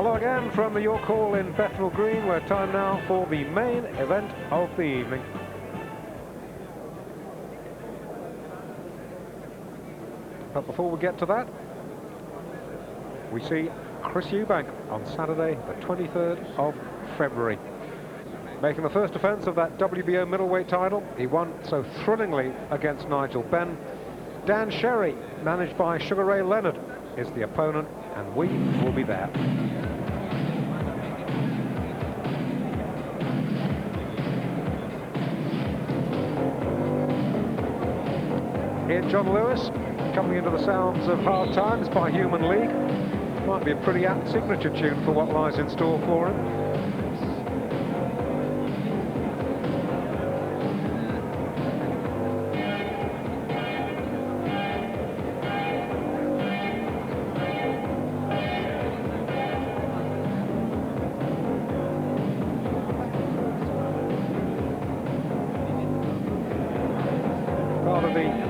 Hello again from the York Hall in Bethnal Green. We're time now for the main event of the evening. But before we get to that, we see Chris Eubank on Saturday, the 23rd of February. Making the first defence of that WBO middleweight title. He won so thrillingly against Nigel Benn. Dan Sherry, managed by Sugar Ray Leonard, is the opponent, and we will be there. Ian John Lewis, coming into the sounds of Hard Times by Human League. Might be a pretty apt signature tune for what lies in store for him. Part of the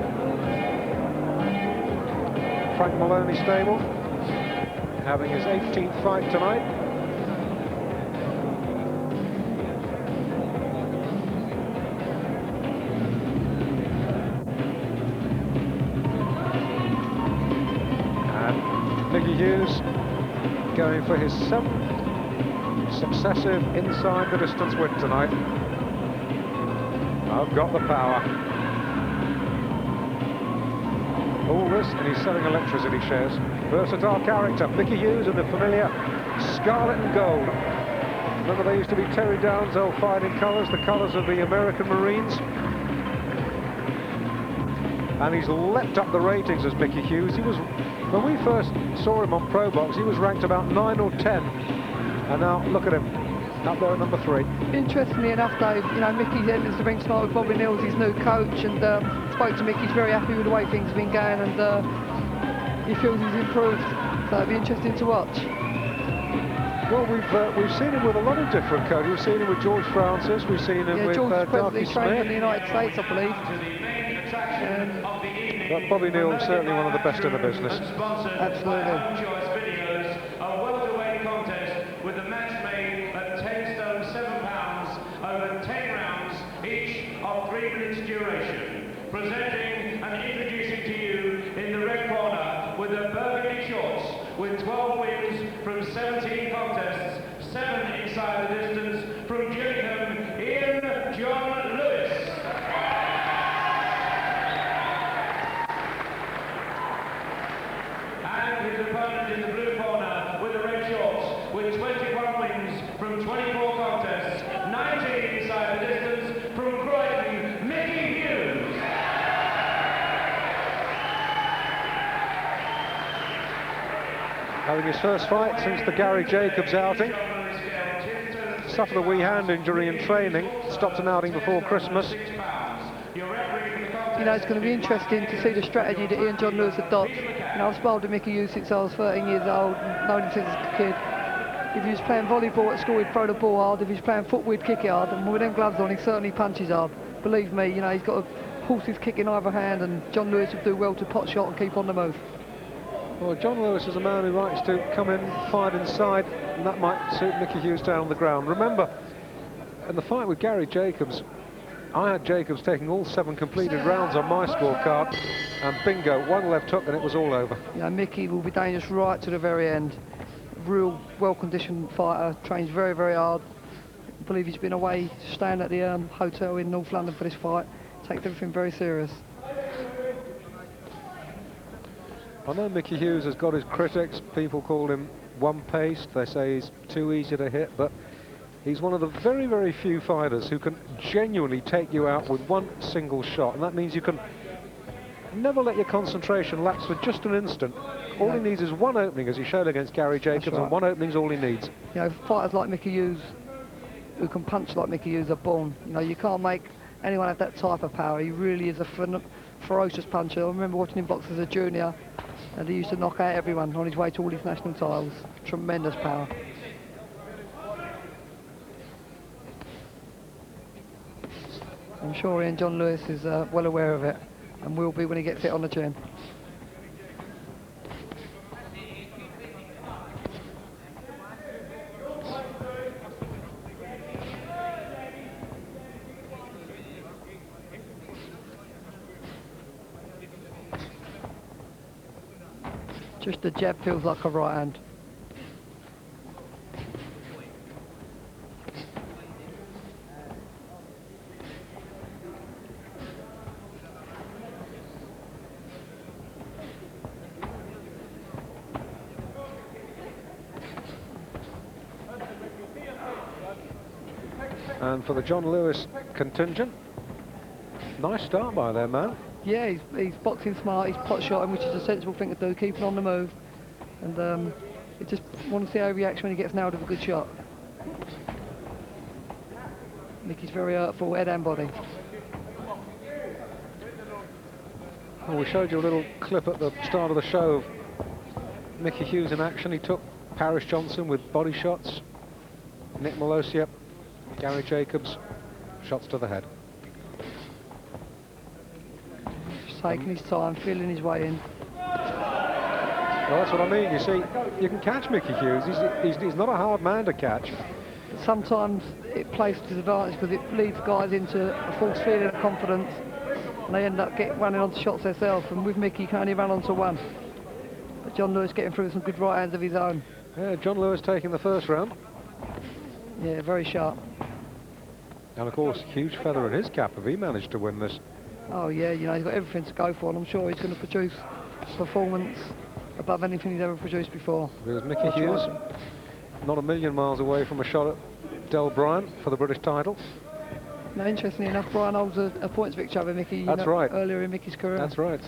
Frank Maloney stable, having his 18th fight tonight. And Mickey Hughes going for his 7th successive inside the distance win tonight. I've got the power. All this, and he's selling electricity shares. Versatile character, Mickey Hughes in the familiar scarlet and gold. Remember, they used to be Terry Downs' old fighting colours, the colours of the American Marines. And he's leapt up the ratings as Mickey Hughes. He was, when we first saw him on Pro Box, he was ranked about 9 or 10. And now, look at him, up there at number 3. Interestingly enough, Dave, you know, Mickey enters the ring tonight with Bobby Neal's his new coach, and spoke to Mickey. He's very happy with the way things have been going, and he feels he's improved. So it'll be interesting to watch. Well, we've seen him with a lot of different coaches. We've seen him with George Francis. We've seen him with Darky trained in Smith. the United States, I believe. But Bobby Neal is certainly one of the best in the business. Absolutely. A welterweight contest with the match made at 10 stone 7 pounds over 10 rounds, each of 3 minutes duration. Presenting and introducing to you in the red corner with the burgundy shorts, with 12 wins from 17 contests, 7 inside the distance, from Gillingham, Ian John Lewis. And his opponent in the blue corner with the red shorts, with 21 wins from 24 contests, 19 inside the distance, from Croydon, Mickey Hughes. Having his first fight since the Gary Jacobs outing. Suffered a wee hand injury in training, stopped an outing before Christmas. You know, it's going to be interesting to see the strategy that Ian John Lewis adopts. You know, I've spoiled Mickey Hughes since I was 13 years old, known him since a kid. If he was playing volleyball at school, he'd throw the ball hard. If he's playing football, he'd kick it hard. And with them gloves on, he certainly punches hard. Believe me, you know, he's got a horse's kick in either hand, and John Lewis would do well to pot shot and keep on the move. Well, John Lewis is a man who likes to come in, fight inside, and that might suit Mickey Hughes down on the ground. Remember, in the fight with Gary Jacobs, I had Jacobs taking all 7 completed rounds on my scorecard, and bingo, 1 left hook and it was all over. You know, Mickey will be dangerous right to the very end. Real well-conditioned fighter, trains very, very hard. I believe he's been away, staying at the hotel in North London for this fight. Takes everything very serious. I know Mickey Hughes has got his critics. People call him one-paced. They say he's too easy to hit, but he's one of the very, very few fighters who can genuinely take you out with 1 single shot, and that means you can never let your concentration lapse for just an instant. All he needs is 1 opening, as he showed against Gary Jacobs, right. and 1 opening's all he needs. You know, fighters like Mickey Hughes, who can punch like Mickey Hughes, are born. You know, you can't make anyone have that type of power. He really is a ferocious puncher. I remember watching him box as a junior, and he used to knock out everyone on his way to all his national titles. Tremendous power. I'm sure Ian John Lewis is well aware of it, and will be when he gets it on the chin. Just the jab feels like a right hand. And for the John Lewis contingent, nice start by their man. Yeah, he's boxing smart, he's pot shotting, which is a sensible thing to do, keeping on the move. And you just want to see how he reacts when he gets nailed with a good shot. Mickey's very hurtful, head and body. Well, we showed you a little clip at the start of the show of Mickey Hughes in action. He took Paris Johnson with body shots, Nick Malosier, Gary Jacobs, shots to the head. Just taking his time, feeling his way in. Well, that's what I mean. You see, you can catch Mickey Hughes. He's not a hard man to catch. Sometimes it plays to his advantage because it leads guys into a false feeling of confidence and they end up running onto shots themselves, and with Mickey you can only run onto one. But John Lewis getting through some good right hands of his own. Yeah, John Lewis taking the first round. Yeah, very sharp. And of course, huge feather in his cap if he managed to win this. Oh yeah, you know, he's got everything to go for, and I'm sure he's going to produce performance above anything he's ever produced before. There's Mickey Hughes, not a million miles away from a shot at Del Bryant for the British title. Now, interestingly enough, Brian holds a points victory over Mickey. That's right. Earlier in Mickey's career. That's right.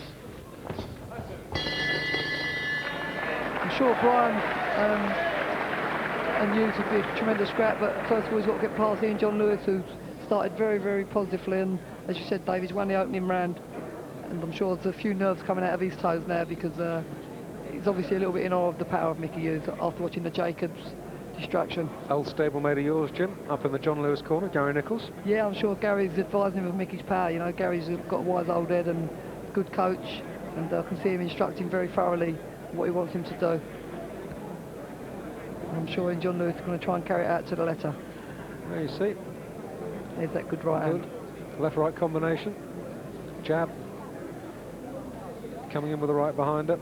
I'm sure Brian and Hughes would be a tremendous scrap, but first of all he's got to get past Ian John Lewis, who started very, very positively, and as you said, Dave, he's won the opening round, and I'm sure there's a few nerves coming out of his toes now because he's obviously a little bit in awe of the power of Mickey Hughes after watching the Jacobs distraction. Old stablemate of yours, Jim, up in the John Lewis corner, Gary Nichols. Yeah, I'm sure Gary's advising him of Mickey's power. You know, Gary's got a wise old head and good coach, and I can see him instructing very thoroughly what he wants him to do. I'm sure Ian John Lewis is going to try and carry it out to the letter. There you see. There's that good right hand. Left-right combination. Jab. Coming in with the right behind it.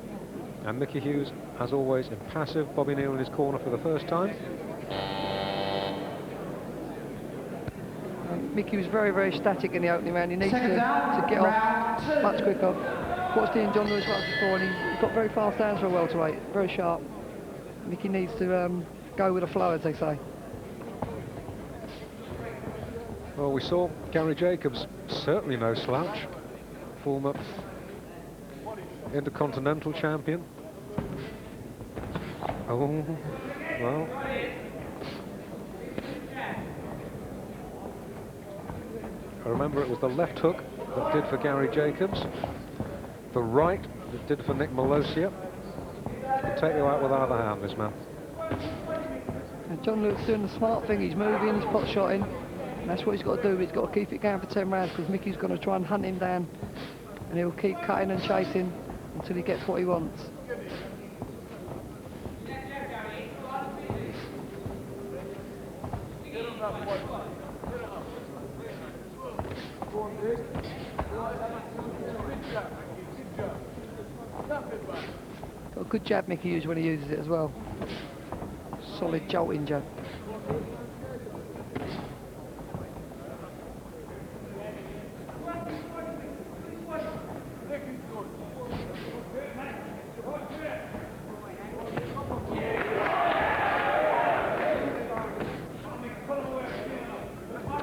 And Mickey Hughes, as always, impassive. Bobby Neal in his corner for the first time. Mickey was very, very static in the opening round. He needs to get off much quicker. Watched Ian John Lewis once before, and he's got very fast hands for a welterweight. Very sharp. Mickey needs to go with the flow, as they say. Well, we saw Gary Jacobs, certainly no slouch. Former Intercontinental champion. Oh, well. I remember it was the left hook that did for Gary Jacobs. The right that did for Nick Malosier. He'll take you out with either hand, this man. And John Lewis doing the smart thing. He's moving, he's pot shotting. And that's what he's got to do. He's got to keep it going for 10 rounds because Mickey's going to try and hunt him down. And he'll keep cutting and chasing until he gets what he wants. Got a good jab Mickey uses when he uses it as well. Solid jolting jab.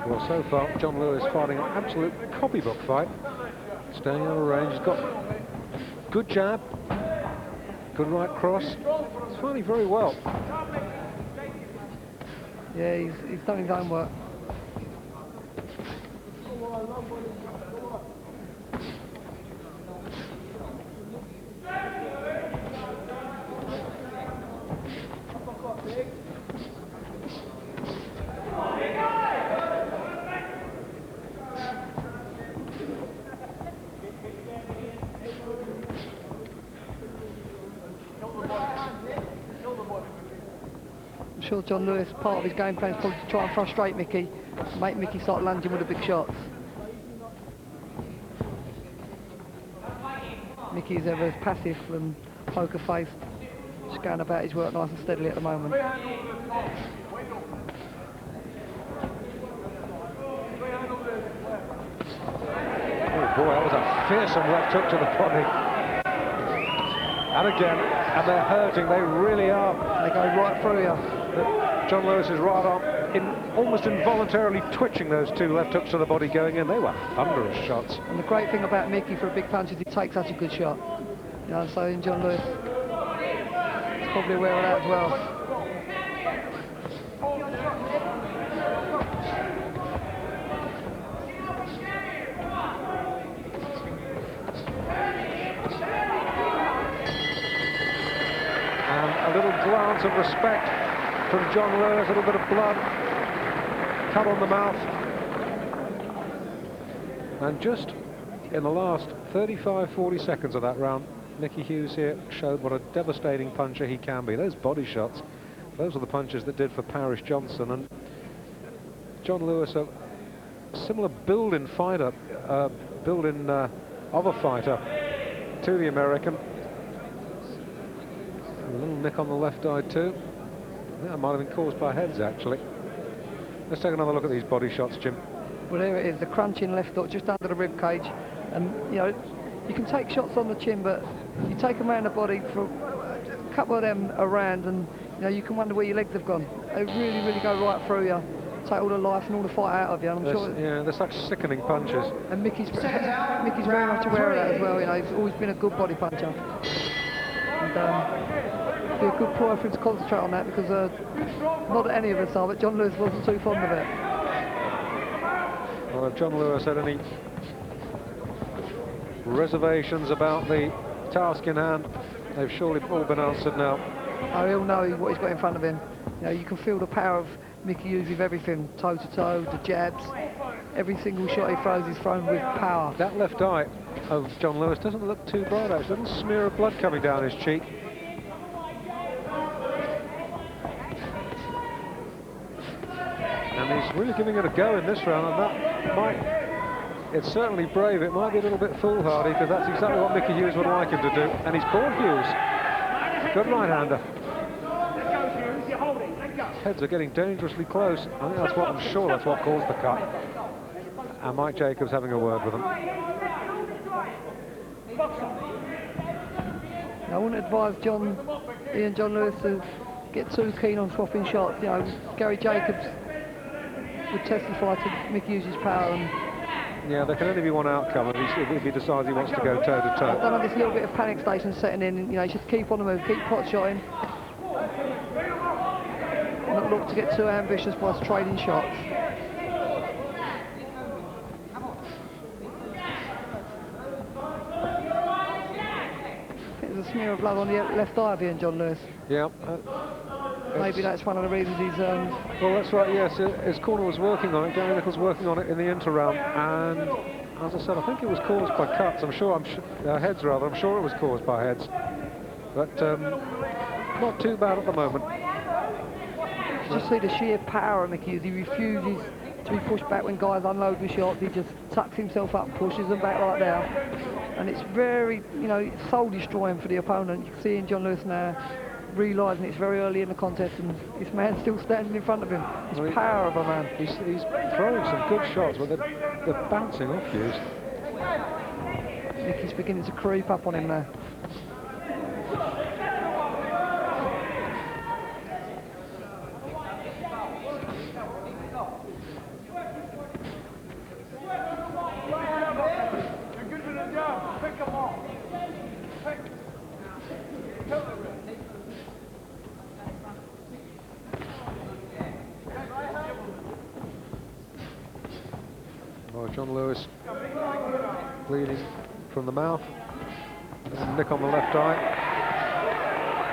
Well, so far, John Lewis fighting an absolute copybook fight. Staying out of range. He's got good jab, good right cross. He's fighting very well. Yeah, he's done his own work. I'm sure John Lewis, part of his game plan is probably to try and frustrate Mickey, make Mickey start lunging with the big shots. Mickey is ever as passive and poker face, just going about his work nice and steadily at the moment. Oh boy, that was a fearsome left hook to the body. And again, and they're hurting, they really are. They go right through you. John Lewis's right arm almost involuntarily twitching those two left hooks to the body going in. They were thunderous shots. And the great thing about Mickey for a big punch is he takes such a good shot. You know, so in John Lewis, he's probably aware of that as well. And a little glance of respect from John Lewis, a little bit of blood, cut on the mouth. And just in the last 35-40 seconds of that round, Mickey Hughes here showed what a devastating puncher he can be. Those body shots, those are the punches that did for Parrish Johnson. And John Lewis, a similar build-in fighter, of a fighter to the American. A little nick on the left eye too. That might have been caused by heads, actually. Let's take another look at these body shots, Jim. Well, there it is, the crunching left hook just under the rib cage. And, you know, you can take shots on the chin, but you take them around the body for a couple of them around, and, you know, you can wonder where your legs have gone. They really, really go right through you. Take all the life and all the fight out of you. And I'm sure. Yeah, they're such sickening punches. And Mickey's very much aware of that as well. You know, he's always been a good body puncher. And it'd be a good ploy for him to concentrate on that, because not that any of us are, but John Lewis wasn't too fond of it. Well, if John Lewis had any reservations about the task in hand, they've surely all been answered now. Oh, he'll know what he's got in front of him. You know, you can feel the power of Mickey Hughes with everything, toe to toe, the jabs. Every single shot he throws is thrown with power. That left eye of John Lewis doesn't look too bright, actually. Doesn't smear of blood coming down his cheek. And he's really giving it a go in this round, and that might, it's certainly brave, it might be a little bit foolhardy, because that's exactly what Mickey Hughes would like him to do, and he's caught Hughes. Good right-hander. Heads are getting dangerously close. I think that's what, I'm sure that's what caused the cut. And Mike Jacobs having a word with him. I wouldn't advise John Lewis to get too keen on swapping shots. You know, Gary Jacobs would testify to Mickey Hughes' power. And yeah, there can only be one outcome if he decides he wants to go toe to toe. I don't know, this little bit of panic station setting in. You know, he should keep on the move, keep pot shotting. Not look to get too ambitious by trading shots. There's a smear of blood on the left eye of Ian John Lewis. Yeah. Maybe that's one of the reasons he's... Well, that's right, yes. His corner was working on it. Gary Nichols working on it in the inter-round. And, as I said, I think it was caused by cuts. I'm sure heads, rather. I'm sure it was caused by heads. But not too bad at the moment. Just see the sheer power of Mickey Hughes. He refuses to be pushed back when guys unload with shots. He just tucks himself up, pushes them back right there. And it's very, you know, soul destroying for the opponent. You can see in John Lewis now realising it's very early in the contest, and this man's still standing in front of him. It's power of a man. He's throwing some good shots, but they're bouncing off Hughes. Mickey's beginning to creep up on him now. John Lewis bleeding from the mouth. There's a nick on the left eye.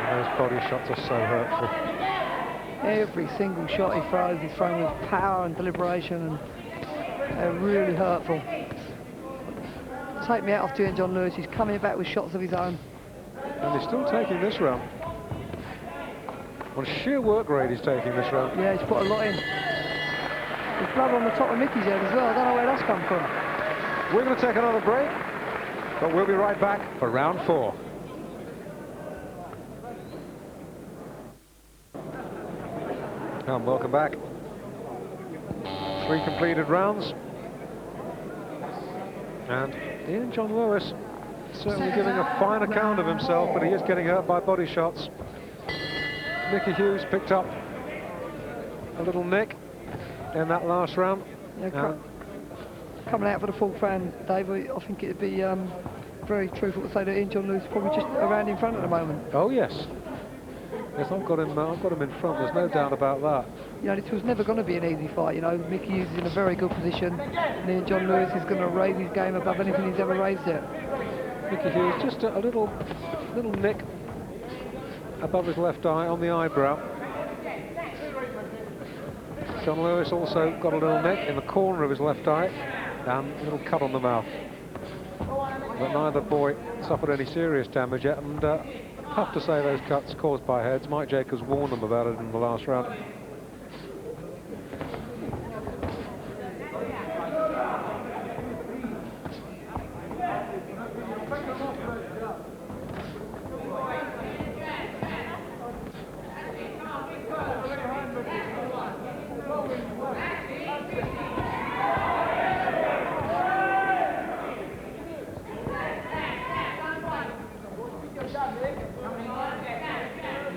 And those body shots are so hurtful. Every single shot he throws is thrown with power and deliberation, and they're really hurtful. Take me out off to John Lewis. He's coming back with shots of his own. And he's still taking this round. On sheer work rate he's taking this round. Yeah, he's put a lot in. There's blood on the top of Mickey's head as well. I don't know where that's come from. We're going to take another break, but we'll be right back for round 4. And welcome back. 3 completed rounds. And Ian John Lewis certainly giving a fine account of himself, but he is getting hurt by body shots. Mickey Hughes picked up a little nick in that last round. Yeah, coming out for the 4th round, Dave, I think it'd be very truthful to say that Ian John Lewis is probably just around in front at the moment. Oh yes. Yes, I've got him in front, there's no doubt about that. You know, this was never going to be an easy fight, you know. Mickey Hughes is in a very good position, and Ian John Lewis is going to raise his game above anything he's ever raised it. Mickey Hughes, just a little nick above his left eye on the eyebrow. John Lewis also got a little nick in the corner of his left eye and a little cut on the mouth. But neither boy suffered any serious damage yet, and tough to say those cuts caused by heads. Mike Jacobs warned them about it in the last round.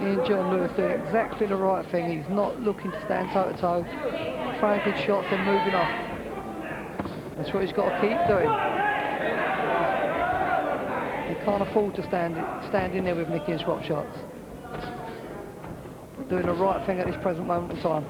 Ian John Lewis doing exactly the right thing. He's not looking to stand toe-to-toe, throwing good shots and moving off. That's what he's got to keep doing. He can't afford to stand in there with Mickey and swap shots. Doing the right thing at this present moment in time.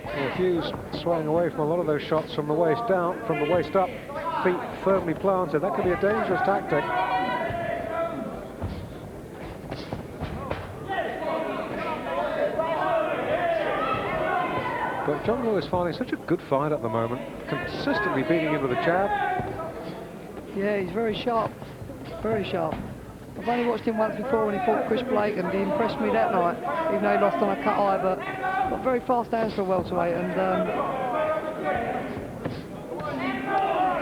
Well, Hughes swaying away from a lot of those shots from the waist down, from the waist up, feet firmly planted. That could be a dangerous tactic. But John Lewis finding such a good fight at the moment, consistently beating him with a jab. Yeah, he's very sharp, very sharp. I've only watched him once before when he fought Chris Blake, and he impressed me that night, even though he lost on a cut eye, but got very fast hands for a welterweight, and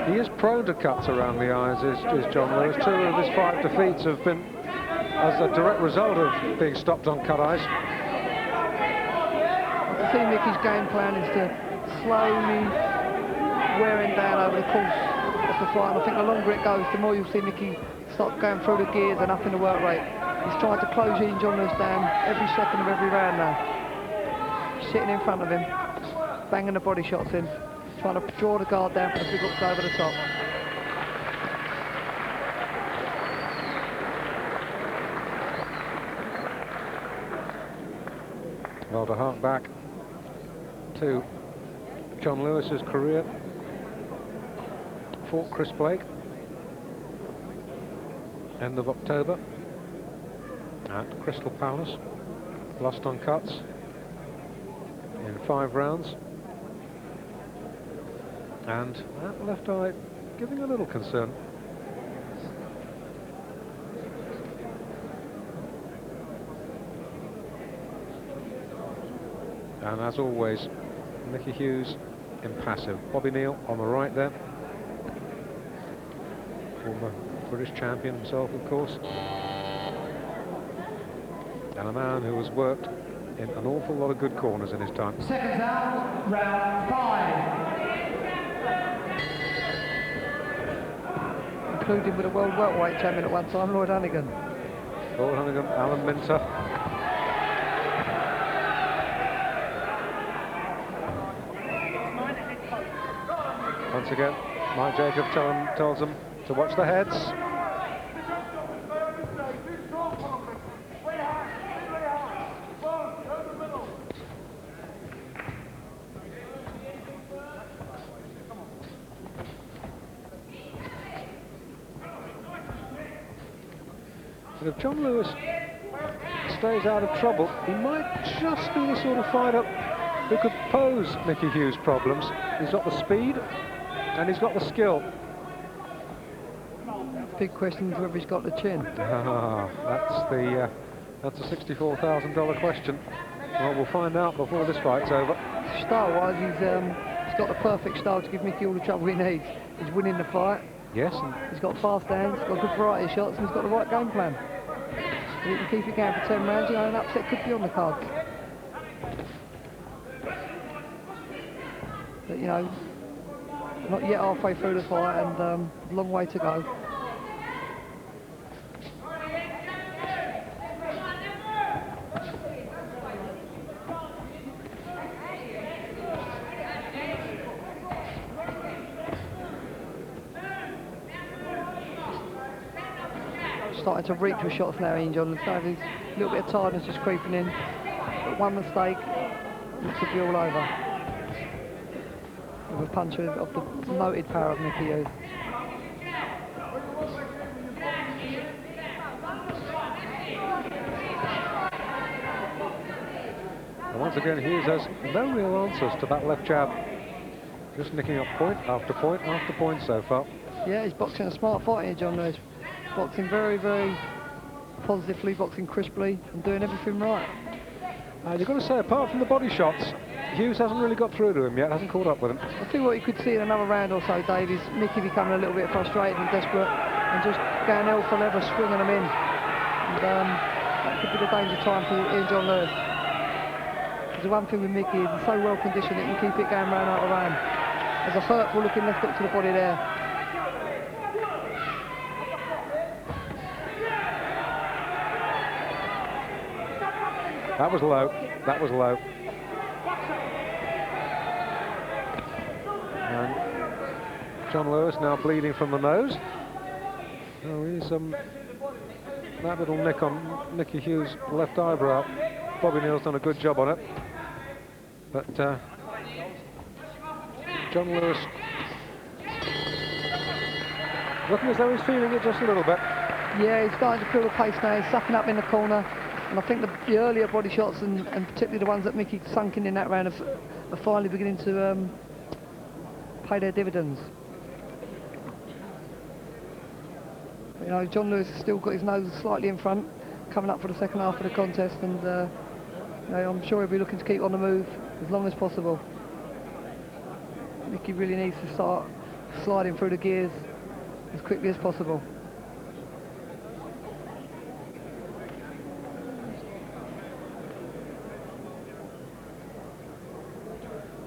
he is prone to cuts around the eyes, is John Lewis. 2 of his 5 defeats have been as a direct result of being stopped on cut eyes. I see Mickey's game plan is to slowly wear him down over the course of the fight, and I think the longer it goes, the more you'll see Mickey start going through the gears and up in the work rate. He's trying to close Ian John Lewis down every second of every round now. Sitting in front of him, banging the body shots in, trying to draw the guard down for the big hooks over the top. Well, to hark back to John Lewis's career, fought Chris Blake end of October at Crystal Palace, lost on cuts in 5 rounds, and that left eye giving a little concern. And as always, Mickey Hughes impassive. Bobby Neal on the right there, former British champion himself, of course, and a man who has worked in an awful lot of good corners in his time. Seconds out, round 5. Including with a world welterweight champion at one time, Lloyd Hunnigan. Lloyd Hunnigan, Alan Minter. Once again, Mike Jacobs tells them to watch the heads. But if John Lewis stays out of trouble, he might just be the sort of fighter who could pose Mickey Hughes problems. He's got the speed and he's got the skill. Big question is whether he's got the chin. That's a $64,000 question. Well, we'll find out before this fight's over. Style-wise, he's got the perfect style to give Mickey all the trouble he needs. He's winning the fight. Yes. And he's got fast hands, he's got a good variety of shots, and he's got the right game plan. If he can keep it going for 10 rounds, you know, an upset could be on the cards. But, you know, not yet halfway through the fight, and a long way to go. Starting to reach with shots now, Ian John. So there's a little bit of tiredness just creeping in. But one mistake, it could be all over. With a punch of the noted power of Mickey Hughes. And once again, Hughes has no real answers to that left jab. Just nicking up point after point after point so far. Yeah, he's boxing a smart fight here, John Lewis. Boxing very, very positively, boxing crisply, and doing everything right. You've got to say, apart from the body shots, Hughes hasn't really got through to him yet, hasn't caught up with him. I think what you could see in another round or so, Dave, is Mickey becoming a little bit frustrated and desperate, and just going hell for leather, swinging them in. And that could be the danger time for Ian John Lewis. Because the one thing with Mickey is he's so well conditioned that he can keep it going round after round. There's a hurtful looking left hook to the body there. That was low. That was low. And John Lewis now bleeding from the nose. Oh, he's that little nick on Mickey Hughes' left eyebrow. Bobby Neal's done a good job on it. But John Lewis looking as though he's feeling it just a little bit. Yeah, he's starting to feel the pace now. He's sucking up in the corner. And I think the earlier body shots, and particularly the ones that Mickey sunk in that round, are finally beginning to pay their dividends. But, you know, John Lewis has still got his nose slightly in front, coming up for the second half of the contest, and you know, I'm sure he'll be looking to keep on the move as long as possible. Mickey really needs to start sliding through the gears as quickly as possible.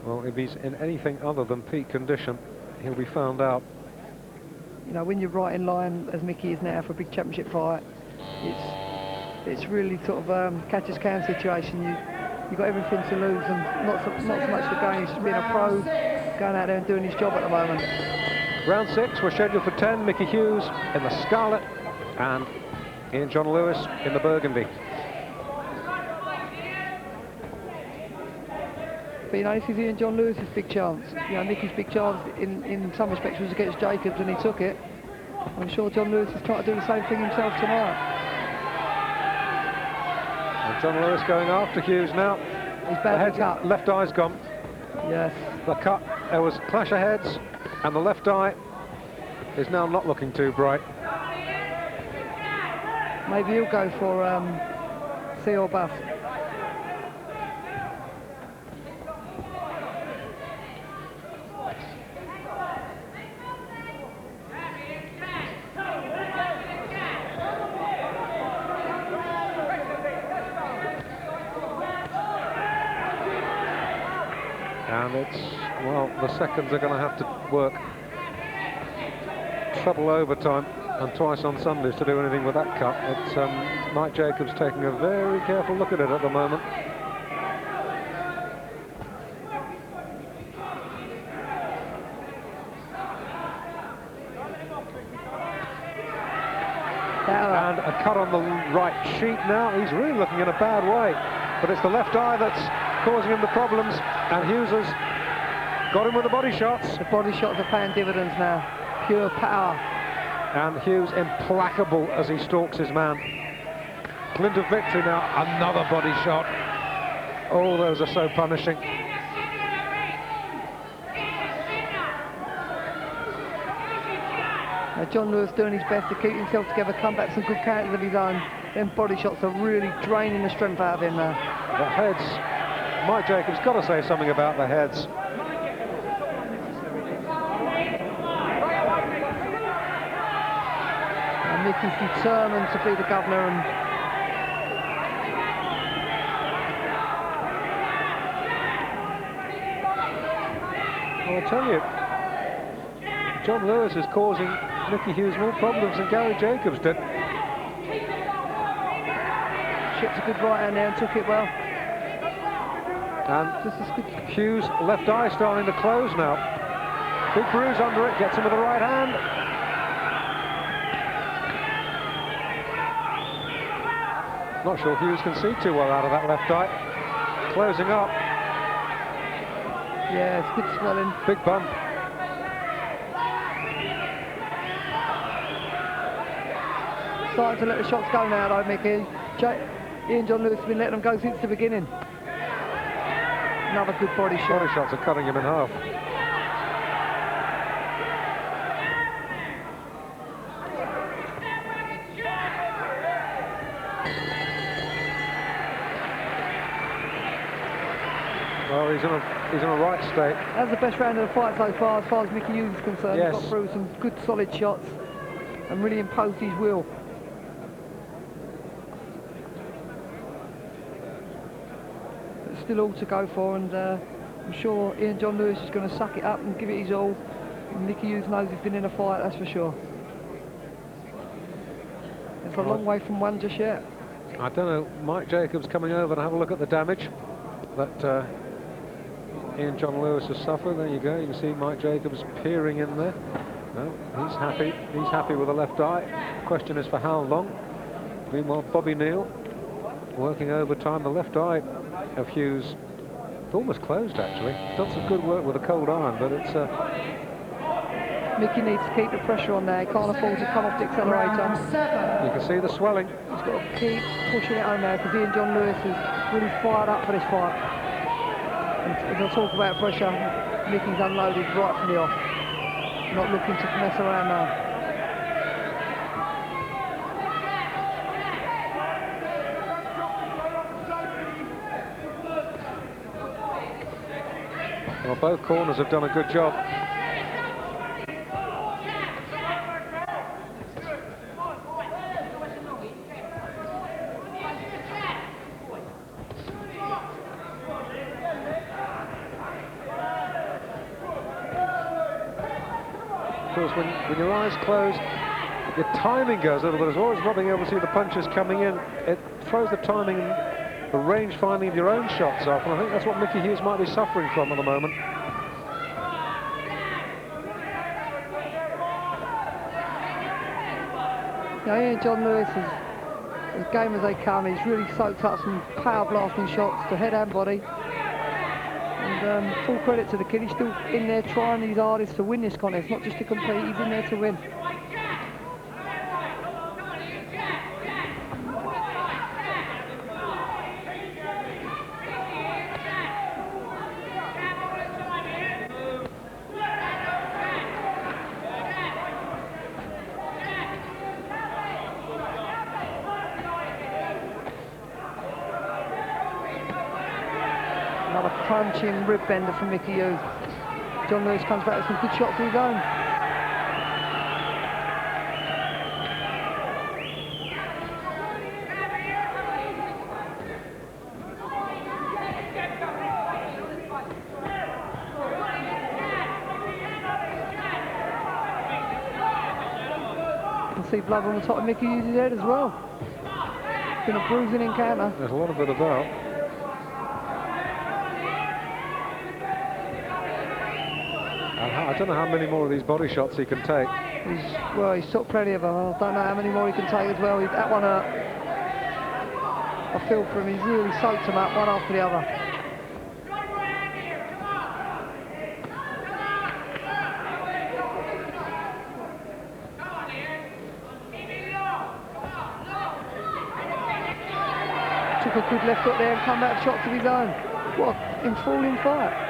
Well, if he's in anything other than peak condition, he'll be found out. You know, when you're right in line, as Mickey is now, for a big championship fight, it's really sort of catch as can situation. You've got everything to lose, and not so much to gain. He's just being a pro, going out there and doing his job at the moment. Round 6, we're scheduled for 10. Mickey Hughes in the scarlet, and Ian John Lewis in the burgundy. But you know, this is Ian John Lewis's big chance. You know, Mickey's big chance in some respects was against Jacobs, and he took it. I'm sure John Lewis is trying to do the same thing himself tonight. And John Lewis going after Hughes now. He's badly cut. Left eye's gone. Yes. The cut, there was clash of heads, and the left eye is now not looking too bright. Maybe he'll go for see or bust. And it's, well, the seconds are going to have to work treble overtime and twice on Sundays to do anything with that cut. It's Mike Jacobs taking a very careful look at it at the moment. And a cut on the right cheek now. He's really looking in a bad way, but it's the left eye that's causing him the problems, and Hughes has got him with the body shots. The body shots are paying dividends now. Pure power. And Hughes implacable as he stalks his man. Glint of victory now, another body shot. Oh, those are so punishing. John Lewis doing his best to keep himself together, come back some good counters of his own. Them body shots are really draining the strength out of him now. The heads. Mike Jacobs got to say something about the heads. And Mickey's determined to be the governor, and well, I tell you, John Lewis is causing Mickey Hughes more problems than Gary Jacobs did. ships a good right hand there and took it well. And Hughes' left eye starting to close now. Big bruise under it, gets him with the right hand. Not sure Hughes can see too well out of that left eye. Closing up. Yeah, it's good swelling. Big bump. Starting to let the shots go now though, Mickey. Ian John Lewis has been letting them go since the beginning. Another good body shot. Body shots are cutting him in half. Well, he's in a right state. That's the best round of the fight so far as Mickey Hughes is concerned. Yes. He got through some good solid shots and really imposed his will. There's still all to go for, and I'm sure Ian John Lewis is going to suck it up and give it his all. And Mickey Hughes knows he's been in a fight, that's for sure. It's a long way from one just yet. I don't know, Mike Jacobs coming over to have a look at the damage that Ian John Lewis has suffered. There you go, you can see Mike Jacobs peering in there. No, he's happy with the left eye. Question is for how long. Meanwhile, Bobby Neal working overtime. The left eye of Hughes almost closed actually. Done some good work with a cold iron, but it's Mickey needs to keep the pressure on there. He can't afford to come off the accelerator. you can see the swelling. He's got to keep pushing it on there because Ian John Lewis is really fired up for this fight. And as I talk about pressure, Mickey's unloaded right from the off. Not looking to mess around now. Well, both corners have done a good job. Of course, when your eyes close, your timing goes a little bit as well as not being able to see the punches coming in. It throws the timing and the range finding of your own shots off, and I think that's what Mickey Hughes might be suffering from at the moment. Now Ian John Lewis is as game as they come. He's really soaked up some power blasting shots to head and body. And full credit to the kid, he's still in there trying his hardest to win this contest, not just to compete, he's in there to win. Another punching rib bender from Mickey Hughes. John Lewis comes back with some good shots of his own. You can see blood on the top of Mickey Hughes' head as well. Been a bruising encounter. There's a lot of it about. I don't know how many more of these body shots he can take. He's took plenty of them. I don't know how many more he can take as well. That one hurt. I feel for him. He's really soaked them up one after the other. Took a good left hook there and come back with shots of his own. What an enthralling fight.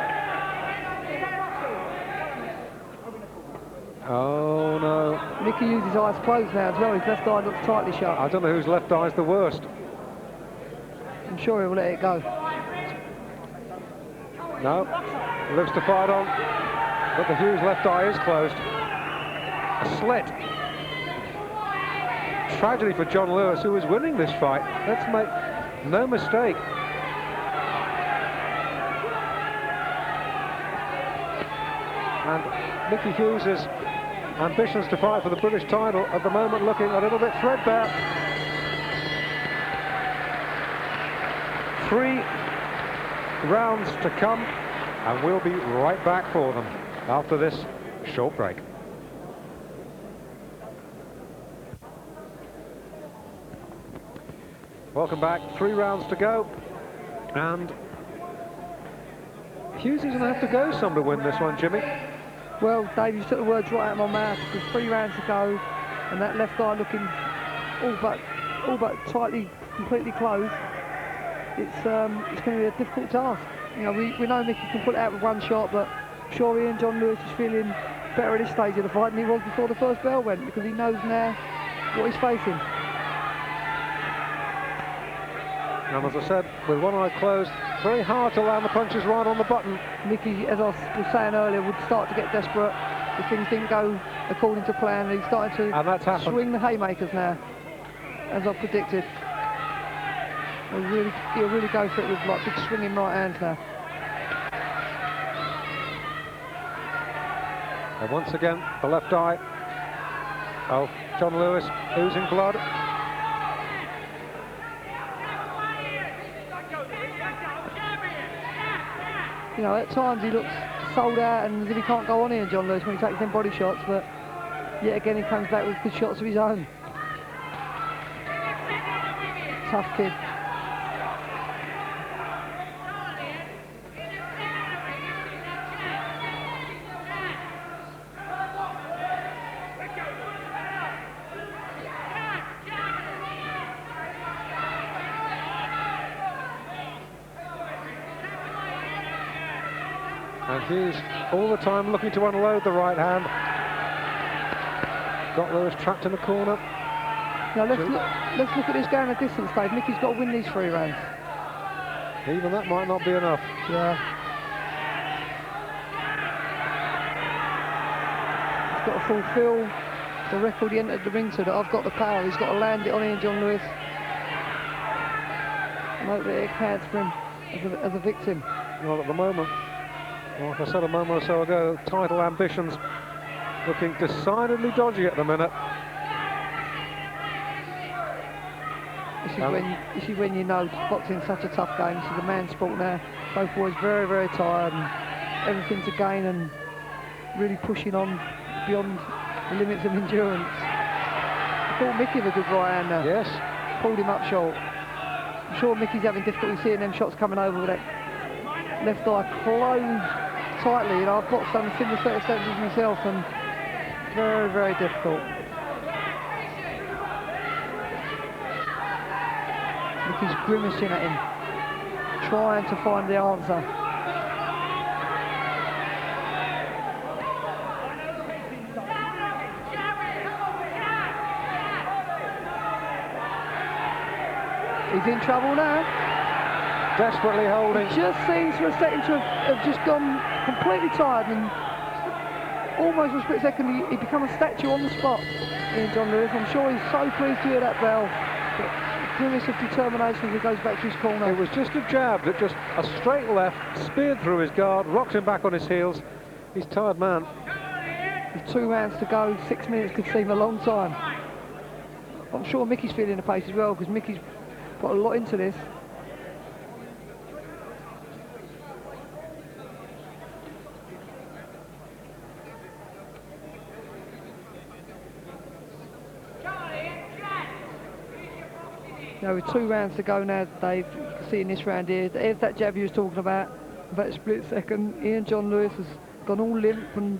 Oh no. Mickey Hughes' his eyes closed now as well. His left eye looks tightly shut. I don't know whose left eye's the worst. I'm sure he'll let it go. No, looks to fight on, but the Hughes left eye is closed. A slit. Tragedy for John Lewis, who is winning this fight. Let's make no mistake. And Mickey Hughes' ambitions to fight for the British title at the moment looking a little bit threadbare. 3 rounds to come, and we'll be right back for them after this short break. Welcome back. 3 rounds to go, and Hughes is going to have to go some to win this one, Jimmy. Well, Dave, you took the words right out of my mouth. There's 3 rounds to go, and that left eye looking all but tightly, completely closed. It's going to be a difficult task. You know, we know Mickey can put it out with 1 shot, but I'm sure Ian John Lewis is feeling better at this stage of the fight than he was before the first bell went, because he knows now what he's facing. And as I said, with 1 eye closed, very hard to land the punches right on the button. Mickey, as I was saying earlier, would start to get desperate if things didn't go according to plan. He's starting to swing the haymakers now, as I predicted. He'll really go for it with like big swinging right hands now. And once again, the left eye of John Lewis oozing blood. You know, at times he looks sold out and as if he can't go on here, John Lewis, when he takes them body shots, but yet again he comes back with good shots of his own. Tough kid. And Hughes all the time looking to unload the right hand. Got Lewis trapped in the corner. Now let's look at this going a distance, Dave. Mickey's got to win these 3 rounds. Even that might not be enough. Yeah. He's got to fulfil the record he entered the ring to, that I've got the power. He's got to land it on Ian John Lewis. And hope that it counts for him as a victim. Well, at the moment, like I said a moment or so ago, title ambitions looking decidedly dodgy at the minute. This is when you know boxing's such a tough game. This is a man's sport now. Both boys very, very tired and everything to gain and really pushing on beyond the limits of endurance. I thought Mickey had a good right hand there. Yes. Pulled him up short. I'm sure Mickey's having difficulty seeing them shots coming over with that left eye closed tightly. You know, I've boxed under similar circumstances myself, and very, very difficult. Mickey's grimacing at him, trying to find the answer. He's in trouble now. Desperately holding. He just seems for a second to have just gone completely tired, and almost for a split second he become a statue on the spot. Ian John Lewis, I'm sure he's so pleased to hear that bell. The grimace of determination as he goes back to his corner. It was just a jab that just a straight left speared through his guard, rocked him back on his heels. He's a tired man. With 2 rounds to go, 6 minutes could seem a long time. I'm sure Mickey's feeling the pace as well, because Mickey's put a lot into this. Now with 2 rounds to go now, Dave, you can see in this round here, there's that jab you was talking about a split second. Ian John Lewis has gone all limp and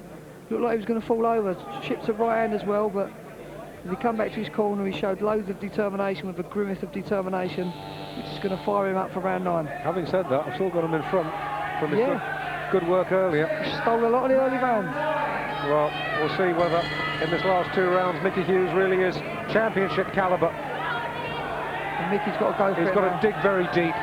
looked like he was going to fall over. Chips a right hand as well, but as he come back to his corner, he showed loads of determination, with a grimace of determination, which is going to fire him up for round 9. Having said that, I've still got him in front from his good work earlier. He stole a lot of the early rounds. Well, we'll see whether in this last 2 rounds. Mickey Hughes really is championship caliber. And Mickey's got to go for it. He's got to dig very deep.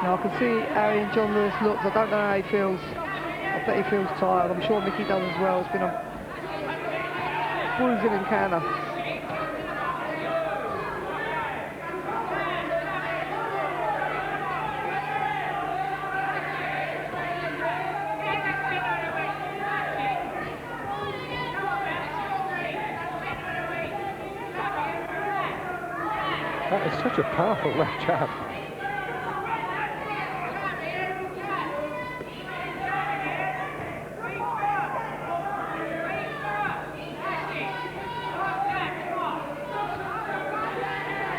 Now I can see how Ian John Lewis looks. I don't know how he feels. I bet he feels tired. I'm sure Mickey does as well. It's been a bruising encounter. That is such a powerful left jab.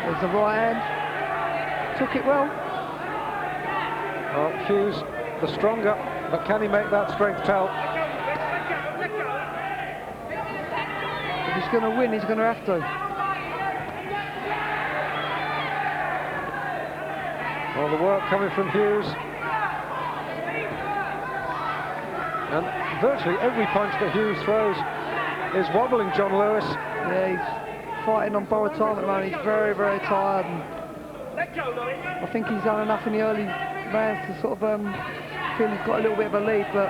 There's the right hand. Took it well. Well, Hughes, the stronger, but can he make that strength tell? If he's going to win, he's going to have to. Well, the work coming from Hughes. And virtually every punch that Hughes throws is wobbling John Lewis. Yeah, he's fighting on borrowed time at the moment. He's very, very tired. And I think he's done enough in the early rounds to sort of feel he's got a little bit of a lead, but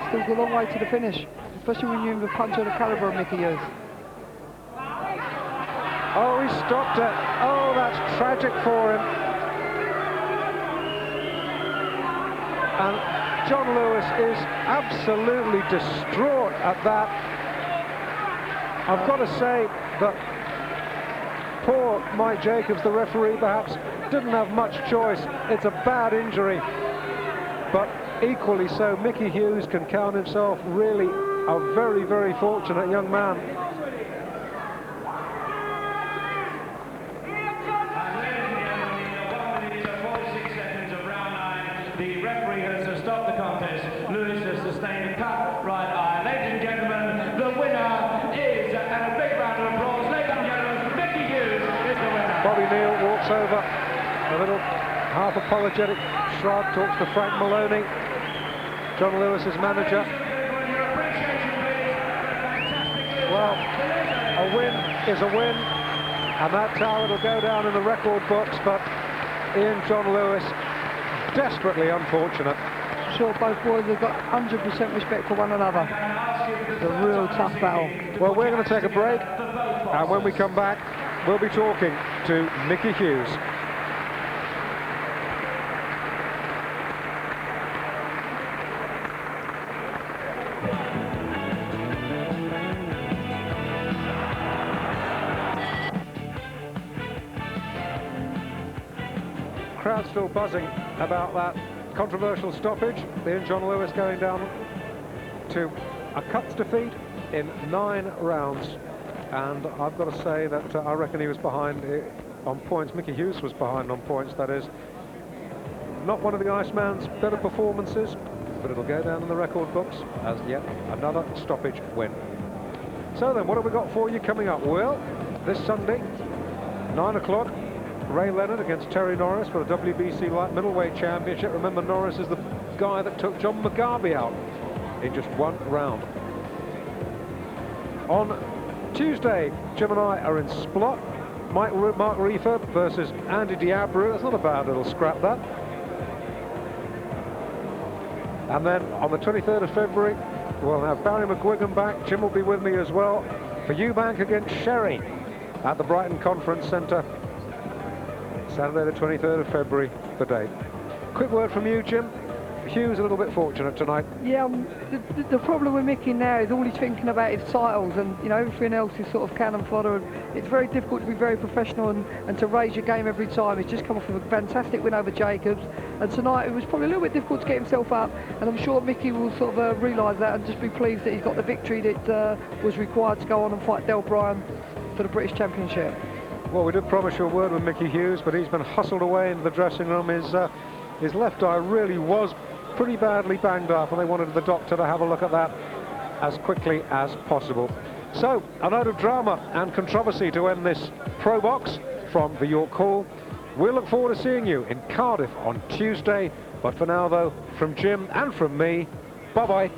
still got a long way to the finish, especially when you're in the punch of the calibre of Mickey Hughes. Oh, he stopped it. Oh, that's tragic for him. And John Lewis is absolutely distraught at that. I've got to say that poor Mike Jacobs, the referee, perhaps didn't have much choice. It's a bad injury, but equally so, Mickey Hughes can count himself really a very, very fortunate young man. The referee has stopped the contest. Lewis has sustained a cut right eye. Ladies and gentlemen, the winner is, and a big round of applause, ladies and gentlemen, Mickey Hughes is the winner. Bobby Neal walks over, a little half apologetic shrug, talks to Frank Maloney, John Lewis's manager. Well, a win is a win, and that's how it'll go down in the record books, but Ian John Lewis, desperately unfortunate. I'm sure both boys have got 100% respect for one another. It's a real tough battle. Well, we're going to take a break, and when we come back, we'll be talking to Mickey Hughes. Crowd still buzzing about that controversial stoppage. Ian John Lewis going down to a cuts defeat in 9 rounds, and I've got to say that I reckon he was behind on points. Mickey Hughes was behind on points. That is not one of the Iceman's better performances, but it'll go down in the record books as yet another stoppage win. So then, what have we got for you coming up? Well, this Sunday, 9 o'clock, Ray Leonard against Terry Norris for the WBC Light Middleweight Championship. Remember, Norris is the guy that took John McGarvey out in just 1 round. On Tuesday, Jim and I are in Splot. Mark Reefer versus Andy Diabru. That's not a bad little scrap, that. And then on the 23rd of February, we'll have Barry McGuigan back. Jim will be with me as well for Eubank against Sherry at the Brighton Conference Centre. Saturday the 23rd of February, the date. Quick word from you, Jim. Hughes a little bit fortunate tonight. Yeah, the problem with Mickey now is all he's thinking about is titles, and you know, everything else is sort of cannon fodder, and it's very difficult to be very professional and to raise your game every time. He's just come off of a fantastic win over Jacobs, and tonight it was probably a little bit difficult to get himself up, and I'm sure Mickey will sort of realise that and just be pleased that he's got the victory that was required to go on and fight Del Bryan for the British Championship. Well, we did promise you a word with Mickey Hughes, but he's been hustled away into the dressing room. His left eye really was pretty badly banged up, and they wanted the doctor to have a look at that as quickly as possible. So, a note of drama and controversy to end this Pro Box from the York Hall. We'll look forward to seeing you in Cardiff on Tuesday. But for now, though, from Jim and from me, bye-bye.